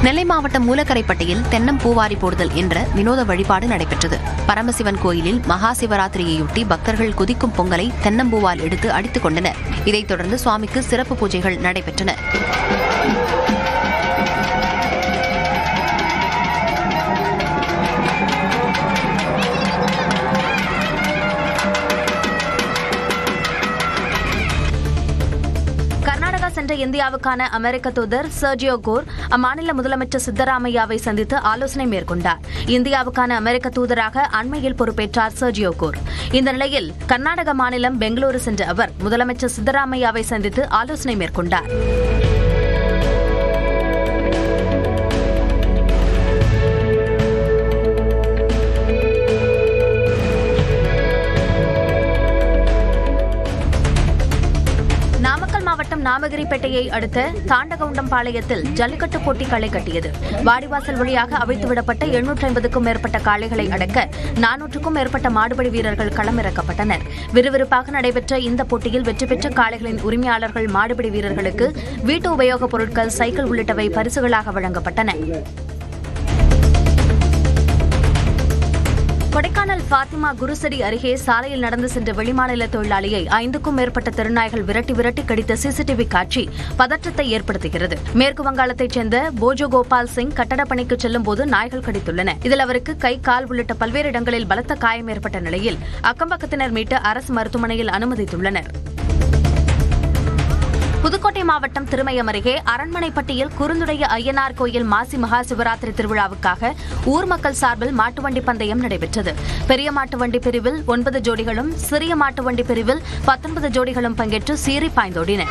நெல்லை மாவட்டம் மூலக்கரைப்பட்டியில் தென்னம்பூவாரி போடுதல் என்ற வினோத வழிபாடு நடைபெற்றது. பரமசிவன் கோயிலில் மகா சிவராத்திரியையொட்டி பக்தர்கள் குதிக்கும் பொங்கலை தென்னம்பூவால் எடுத்து அடித்துக் கொண்டனர். இதைத் தொடர்ந்து சுவாமிக்கு சிறப்பு பூஜைகள் நடைபெற்றன. கர்நாடகா சென்ற இந்தியாவுக்கான அமெரிக்க தூதர் சர்ஜியோ கோர் அம்மாநில முதலமைச்சர் சித்தராமையாவை சந்தித்து ஆலோசனை மேற்கொண்டார். இந்தியாவுக்கான அமெரிக்க தூதராக அண்மையில் பொறுப்பேற்றார் சர்ஜியோ கோர். இந்த நிலையில் கர்நாடக மாநிலம் பெங்களூரு சென்ற அவர் முதலமைச்சர் சித்தராமையாவை சந்தித்து ஆலோசனை மேற்கொண்டார். நாமக்கல் மாவட்டம் நாமகிரிப்பேட்டையை அடுத்த தாண்டகவுண்டம்பாளையத்தில் ஜல்லிக்கட்டு போட்டி களை கட்டியது. வாடிவாசல் வழியாக அவிழ்த்துவிடப்பட்ட 750க்கும் மேற்பட்ட காளைகளை அடக்க 400க்கும் மேற்பட்ட மாடுபிடி வீரர்கள் களமிறக்கப்பட்டனர். விறுவிறுப்பாக நடைபெற்ற இந்த போட்டியில் வெற்றி பெற்ற காளைகளின் உரிமையாளர்கள் மாடுபிடி வீரர்களுக்கு வீட்டு உபயோகப் பொருட்கள், சைக்கிள் உள்ளிட்டவை பரிசுகளாக வழங்கப்பட்டன. கொடைக்கானல் பாத்திமா குருசடி அருகே சாலையில் நடந்து சென்ற வெளிமாநில தொழிலாளியை 5க்கும் மேற்பட்ட தெருநாய்கள் விரட்டி கடித்த சிசிடிவி காட்சி பதற்றத்தை ஏற்படுத்துகிறது. மேற்கு வங்காளத்தைச் சேர்ந்த போஜோ கோபால் சிங் கட்டடப் பணிக்கு செல்லும் போது நாய்கள் கடித்துள்ளன. இதில் அவருக்கு கை, கால் உள்ளிட்ட பல்வேறு இடங்களில் பலத்த காயம் ஏற்பட்ட நிலையில் அக்கம்பக்கத்தினர் மீட்டு அரசு மருத்துவமனையில் அனுமதித்துள்ளனர். புதுக்கோட்டை மாவட்டம் திருமயம் அருகே அரண்மனைப்பட்டியில் குறுந்துடைய ஐயனார் கோயில் மாசி மகா சிவராத்திரி திருவிழாவுக்காக ஊர் மக்கள் சார்பில் மாட்டுவண்டி பந்தயம் நடைபெற்றது. பெரிய மாட்டுவண்டி பிரிவில் 9 ஜோடிகளும், சிறிய மாட்டுவண்டி பிரிவில் 19 ஜோடிகளும் பங்கேற்று சீறி பாய்ந்தோடின.